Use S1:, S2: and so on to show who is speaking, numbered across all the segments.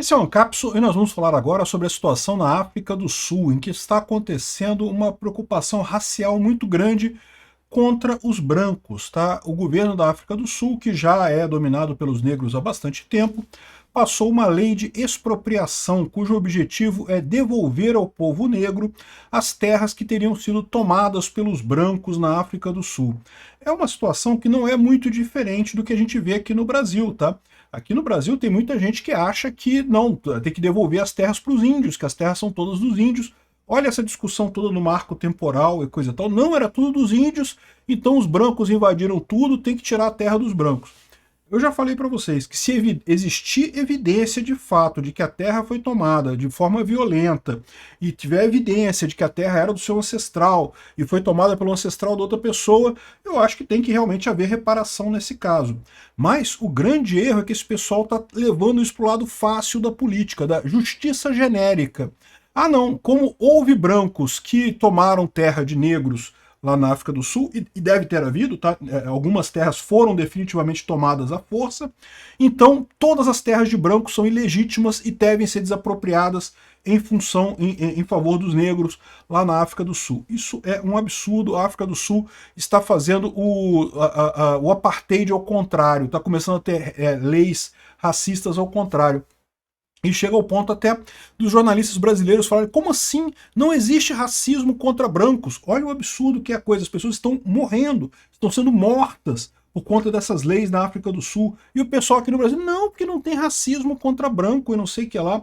S1: Esse é o Ancapso e nós vamos falar agora sobre a situação na África do Sul, em que está acontecendo uma preocupação racial muito grande contra os brancos, tá? O governo da África do Sul, que já é dominado pelos negros há bastante tempo, passou uma lei de expropriação, cujo objetivo é devolver ao povo negro as terras que teriam sido tomadas pelos brancos na África do Sul. É uma situação que não é muito diferente do que a gente vê aqui no Brasil, tá? Aqui no Brasil tem muita gente que acha que não, tem que devolver as terras para os índios, que as terras são todas dos índios. Olha essa discussão toda no marco temporal e coisa e tal. Não, era tudo dos índios, então os brancos invadiram tudo, tem que tirar a terra dos brancos. Eu já falei para vocês que se existir evidência de fato de que a terra foi tomada de forma violenta e tiver evidência de que a terra era do seu ancestral e foi tomada pelo ancestral de outra pessoa, eu acho que tem que realmente haver reparação nesse caso. Mas o grande erro é que esse pessoal está levando isso para o lado fácil da política, da justiça genérica. Ah não, como houve brancos que tomaram terra de negros lá na África do Sul, e deve ter havido, tá? Algumas terras foram definitivamente tomadas à força, então todas as terras de brancos são ilegítimas e devem ser desapropriadas em favor dos negros lá na África do Sul. Isso é um absurdo. A África do Sul está fazendo o apartheid ao contrário, está começando a ter leis racistas ao contrário. E chega ao ponto até dos jornalistas brasileiros falarem: como assim? Não existe racismo contra brancos. Olha o absurdo que é a coisa. As pessoas estão morrendo, estão sendo mortas por conta dessas leis na África do Sul. E o pessoal aqui no Brasil: não, porque não tem racismo contra branco e não sei o que lá.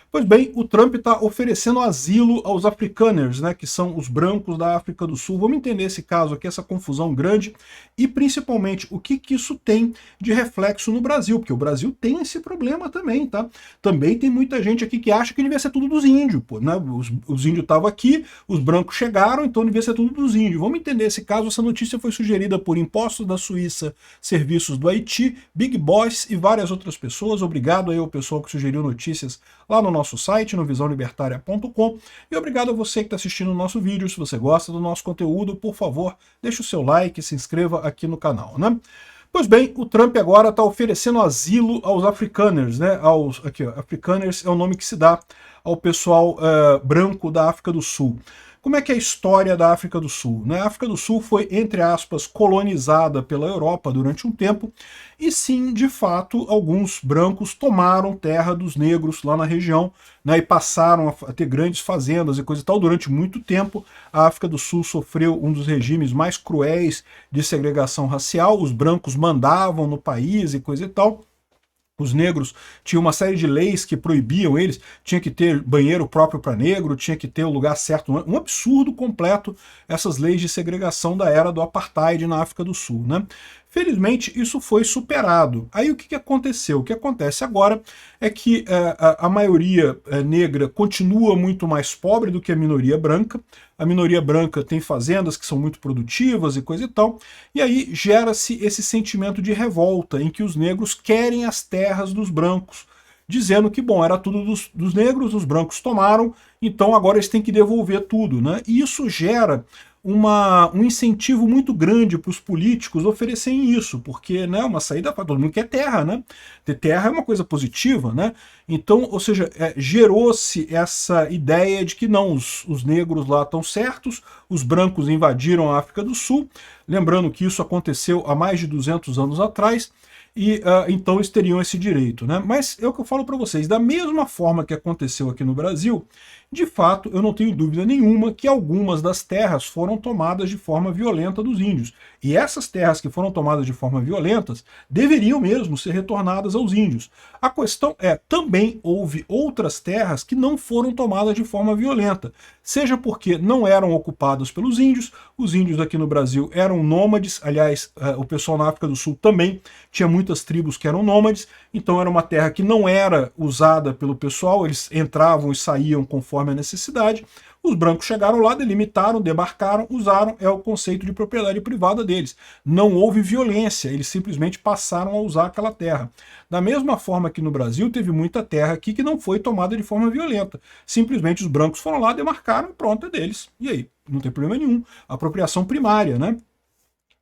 S1: Pois bem, o Trump está oferecendo asilo aos afrikaners, né, que são os brancos da África do Sul. Vamos entender esse caso aqui, essa confusão grande, e principalmente o que isso tem de reflexo no Brasil, porque o Brasil tem esse problema também, tá? Também tem muita gente aqui que acha que devia ser tudo dos índios, pô, né? Os índios estavam aqui, os brancos chegaram, então devia ser tudo dos índios. Vamos entender esse caso. Essa notícia foi sugerida por Impostos da Suíça, Serviços do Haiti, Big Boss e várias outras pessoas. Obrigado aí ao pessoal que sugeriu notícias lá no nosso site, no visãolibertaria.com, e obrigado a você que está assistindo o nosso vídeo. Se você gosta do nosso conteúdo, por favor, deixe o seu like e se inscreva aqui no canal, né? Pois bem, o Trump agora está oferecendo asilo aos afrikaners, né? Aqui, ó, afrikaners é o nome que se dá ao pessoal branco da África do Sul. Como é que é a história da África do Sul? A África do Sul foi, entre aspas, colonizada pela Europa durante um tempo, e sim, de fato, alguns brancos tomaram terra dos negros lá na região, né, e passaram a ter grandes fazendas e coisa e tal. Durante muito tempo, a África do Sul sofreu um dos regimes mais cruéis de segregação racial. Os brancos mandavam no país e coisa e tal. Os negros tinham uma série de leis que proibiam eles, tinha que ter banheiro próprio para negro, tinha que ter o lugar certo, um absurdo completo essas leis de segregação da era do apartheid na África do Sul, né? Felizmente isso foi superado. Aí o que aconteceu? O que acontece agora é que a maioria negra continua muito mais pobre do que a minoria branca. A minoria branca tem fazendas que são muito produtivas e coisa e tal, e aí gera-se esse sentimento de revolta, em que os negros querem as terras dos brancos, dizendo que, bom, era tudo dos negros, os brancos tomaram, então agora eles têm que devolver tudo, né? E isso gera um incentivo muito grande para os políticos oferecerem isso, porque, né, uma saída para todo mundo quer terra, né? Ter terra é uma coisa positiva, né? Então, ou seja, gerou-se essa ideia de que não, os negros lá estão certos, os brancos invadiram a África do Sul, lembrando que isso aconteceu há mais de 200 anos atrás, e então eles teriam esse direito, né? Mas é o que eu falo para vocês, da mesma forma que aconteceu aqui no Brasil, de fato, eu não tenho dúvida nenhuma que algumas das terras foram tomadas de forma violenta dos índios. E essas terras que foram tomadas de forma violenta deveriam mesmo ser retornadas aos índios. A questão é, também houve outras terras que não foram tomadas de forma violenta, seja porque não eram ocupadas pelos índios, os índios aqui no Brasil eram nômades, aliás, o pessoal na África do Sul também tinha muitas tribos que eram nômades, então era uma terra que não era usada pelo pessoal, eles entravam e saíam conforme a necessidade. Os brancos chegaram lá, delimitaram, demarcaram, usaram, é o conceito de propriedade privada deles. Não houve violência, eles simplesmente passaram a usar aquela terra. Da mesma forma que no Brasil, teve muita terra aqui que não foi tomada de forma violenta. Simplesmente os brancos foram lá, demarcaram, pronto, é deles. E aí? Não tem problema nenhum. Apropriação primária, né?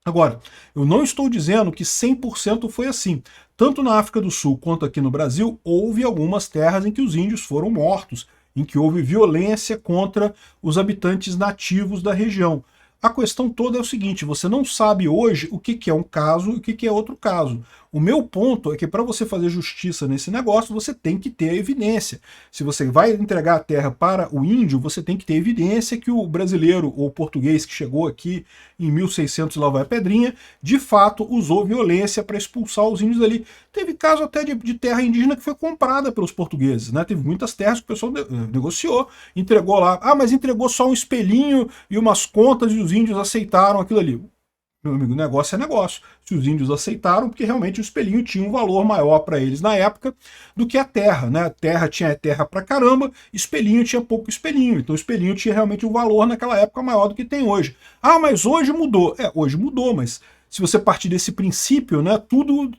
S1: Agora, eu não estou dizendo que 100% foi assim. Tanto na África do Sul quanto aqui no Brasil, houve algumas terras em que os índios foram mortos, em que houve violência contra os habitantes nativos da região. A questão toda é o seguinte, você não sabe hoje o que é um caso e o que é outro caso. O meu ponto é que para você fazer justiça nesse negócio, você tem que ter evidência. Se você vai entregar a terra para o índio, você tem que ter evidência que o brasileiro ou português que chegou aqui em 1600 e lá vai a pedrinha, de fato usou violência para expulsar os índios ali. Teve caso até de terra indígena que foi comprada pelos portugueses, né? Teve muitas terras que o pessoal negociou, entregou lá. Ah, mas entregou só um espelhinho e umas contas e os índios aceitaram aquilo ali. Meu amigo, negócio é negócio. Se os índios aceitaram, porque realmente o espelhinho tinha um valor maior para eles na época do que a terra, né? A terra tinha terra pra caramba, espelhinho tinha pouco espelhinho. Então o espelhinho tinha realmente um valor naquela época maior do que tem hoje. Ah, mas hoje mudou. Hoje mudou, mas se você partir desse princípio, né, tudo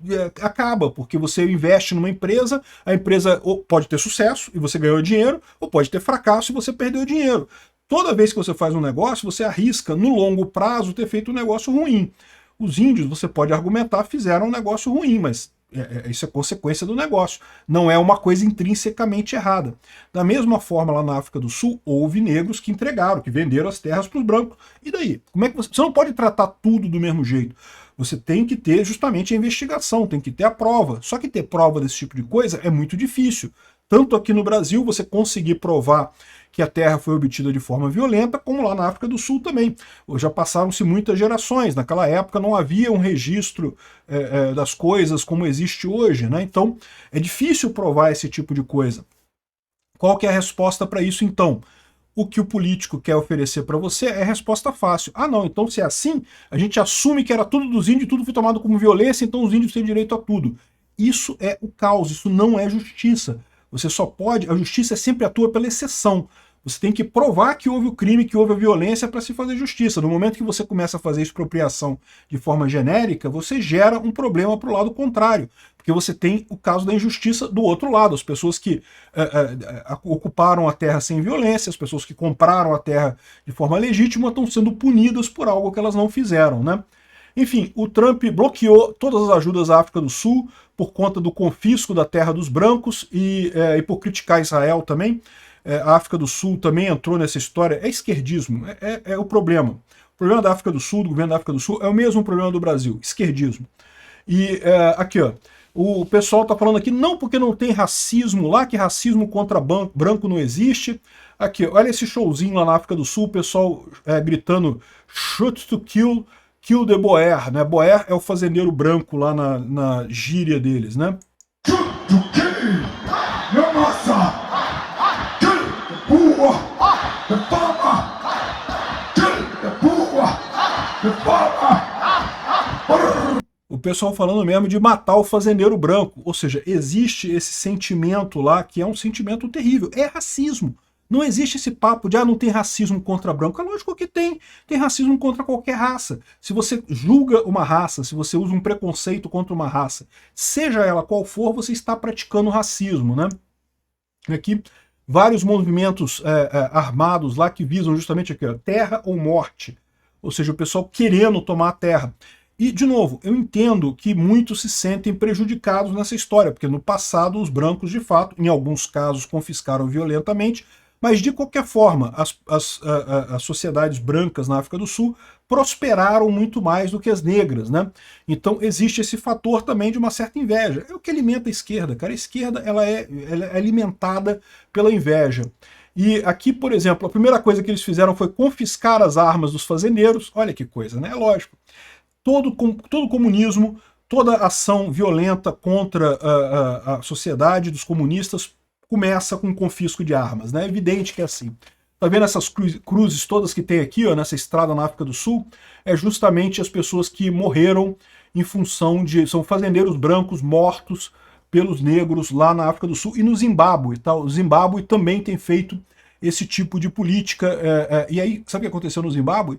S1: acaba, porque você investe numa empresa, a empresa pode ter sucesso e você ganhou dinheiro, ou pode ter fracasso e você perdeu dinheiro. Toda vez que você faz um negócio, você arrisca, no longo prazo, ter feito um negócio ruim. Os índios, você pode argumentar, fizeram um negócio ruim, mas isso é consequência do negócio. Não é uma coisa intrinsecamente errada. Da mesma forma, lá na África do Sul, houve negros que entregaram, que venderam as terras para os brancos. E daí? Como é que você não pode tratar tudo do mesmo jeito. Você tem que ter justamente a investigação, tem que ter a prova. Só que ter prova desse tipo de coisa é muito difícil. Tanto aqui no Brasil, você conseguir provar que a terra foi obtida de forma violenta, como lá na África do Sul também. Já passaram-se muitas gerações, naquela época não havia um registro das coisas como existe hoje, né? Então é difícil provar esse tipo de coisa. Qual que é a resposta para isso então? O que o político quer oferecer para você é a resposta fácil. Ah não, então se é assim, a gente assume que era tudo dos índios, tudo foi tomado como violência, então os índios têm direito a tudo. Isso é o caos, isso não é justiça. Você só pode, a justiça sempre atua pela exceção. Você tem que provar que houve o crime, que houve a violência para se fazer justiça. No momento que você começa a fazer expropriação de forma genérica, você gera um problema para o lado contrário. Porque você tem o caso da injustiça do outro lado. As pessoas que ocuparam a terra sem violência, as pessoas que compraram a terra de forma legítima estão sendo punidas por algo que elas não fizeram, né? Enfim, o Trump bloqueou todas as ajudas à África do Sul por conta do confisco da terra dos brancos e por criticar Israel também. A África do Sul também entrou nessa história. É esquerdismo, é o problema. O problema da África do Sul, do governo da África do Sul, é o mesmo problema do Brasil, esquerdismo. E aqui, ó, o pessoal está falando aqui, não porque não tem racismo lá, que racismo contra branco não existe. Aqui, olha esse showzinho lá na África do Sul, o pessoal gritando shoot to kill the Boer, né? Boer é o fazendeiro branco lá na gíria deles, né? Shoot to kill, nossa! O pessoal falando mesmo de matar o fazendeiro branco, ou seja, existe esse sentimento lá que é um sentimento terrível, é racismo. Não existe esse papo de não tem racismo contra branco. É lógico que tem racismo contra qualquer raça. Se você julga uma raça, se você usa um preconceito contra uma raça, seja ela qual for, você está praticando racismo, né? Aqui vários movimentos armados lá que visam justamente aqui, ó, terra ou morte. Ou seja, o pessoal querendo tomar a terra. E, de novo, eu entendo que muitos se sentem prejudicados nessa história, porque no passado os brancos, de fato, em alguns casos, confiscaram violentamente, mas, de qualquer forma, as sociedades brancas na África do Sul prosperaram muito mais do que as negras, né? Então existe esse fator também de uma certa inveja. É o que alimenta a esquerda, cara. A esquerda ela é alimentada pela inveja. E aqui, por exemplo, a primeira coisa que eles fizeram foi confiscar as armas dos fazendeiros. Olha que coisa, né? É lógico. Todo comunismo, toda ação violenta contra a sociedade dos comunistas começa com o confisco de armas, né? É evidente que é assim. Tá vendo essas cruzes todas que tem aqui, ó, nessa estrada na África do Sul? É justamente as pessoas que morreram em função de... São fazendeiros brancos mortos pelos negros lá na África do Sul e no Zimbábue. Tá? O Zimbábue também tem feito esse tipo de política. E aí, sabe o que aconteceu no Zimbábue?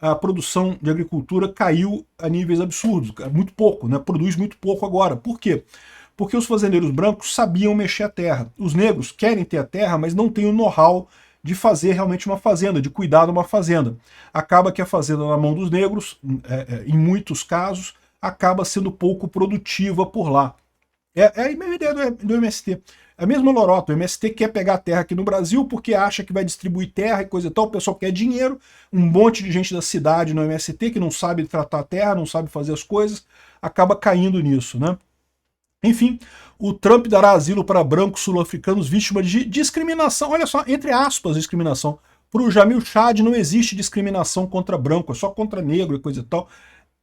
S1: A produção de agricultura caiu a níveis absurdos, muito pouco, né? Produz muito pouco agora. Por quê? Porque os fazendeiros brancos sabiam mexer a terra. Os negros querem ter a terra, mas não têm o know-how de fazer realmente uma fazenda, de cuidar de uma fazenda. Acaba que a fazenda na mão dos negros, em muitos casos, acaba sendo pouco produtiva por lá. É a mesma ideia do MST. É a mesma lorota. O MST quer pegar a terra aqui no Brasil porque acha que vai distribuir terra e coisa e tal. O pessoal quer dinheiro. Um monte de gente da cidade no MST que não sabe tratar a terra, não sabe fazer as coisas, acaba caindo nisso, né? Enfim, o Trump dará asilo para brancos sul-africanos vítimas de discriminação. Olha só, entre aspas, discriminação. Para o Jamil Chad não existe discriminação contra branco, é só contra negro e coisa e tal.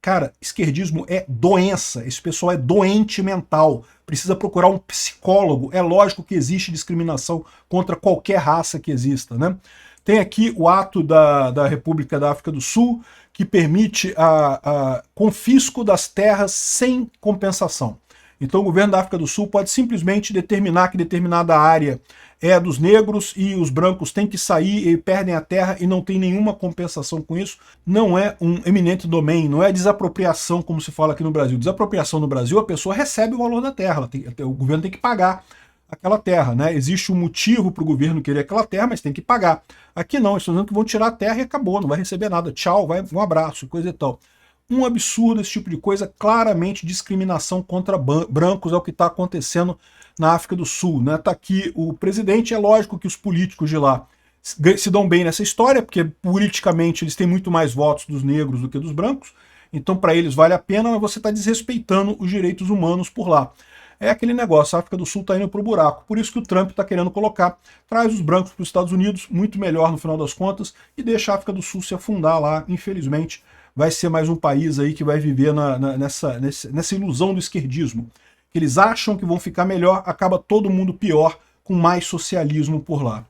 S1: Cara, esquerdismo é doença, esse pessoal é doente mental, precisa procurar um psicólogo. É lógico que existe discriminação contra qualquer raça que exista, né? Tem aqui o ato da República da África do Sul, que permite a confisco das terras sem compensação. Então o governo da África do Sul pode simplesmente determinar que determinada área é dos negros e os brancos têm que sair e perdem a terra e não tem nenhuma compensação com isso. Não é um eminent domain, não é desapropriação como se fala aqui no Brasil. Desapropriação no Brasil, a pessoa recebe o valor da terra, o governo tem que pagar aquela terra, né? Existe um motivo para o governo querer aquela terra, mas tem que pagar. Aqui não, eles estão dizendo que vão tirar a terra e acabou, não vai receber nada. Tchau, vai um abraço, coisa e tal. Um absurdo esse tipo de coisa, claramente discriminação contra brancos é o que está acontecendo na África do Sul, né? Tá aqui o presidente, é lógico que os políticos de lá se dão bem nessa história, porque politicamente eles têm muito mais votos dos negros do que dos brancos, então para eles vale a pena, mas você está desrespeitando os direitos humanos por lá. É aquele negócio, a África do Sul está indo para o buraco, por isso que o Trump está querendo colocar, traz os brancos para os Estados Unidos, muito melhor no final das contas, e deixa a África do Sul se afundar lá, infelizmente. Vai ser mais um país aí que vai viver nessa ilusão do esquerdismo. Que eles acham que vão ficar melhor, acaba todo mundo pior, com mais socialismo por lá.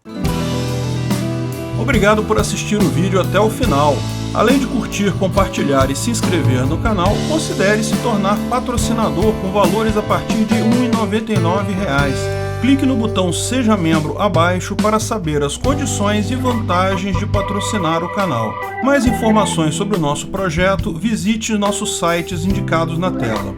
S1: Obrigado por assistir o vídeo até o final. Além de curtir, compartilhar e se inscrever no canal, considere se tornar patrocinador com valores a partir de R$ 1,99. Clique no botão Seja Membro abaixo para saber as condições e vantagens de patrocinar o canal. Mais informações sobre o nosso projeto, visite nossos sites indicados na tela.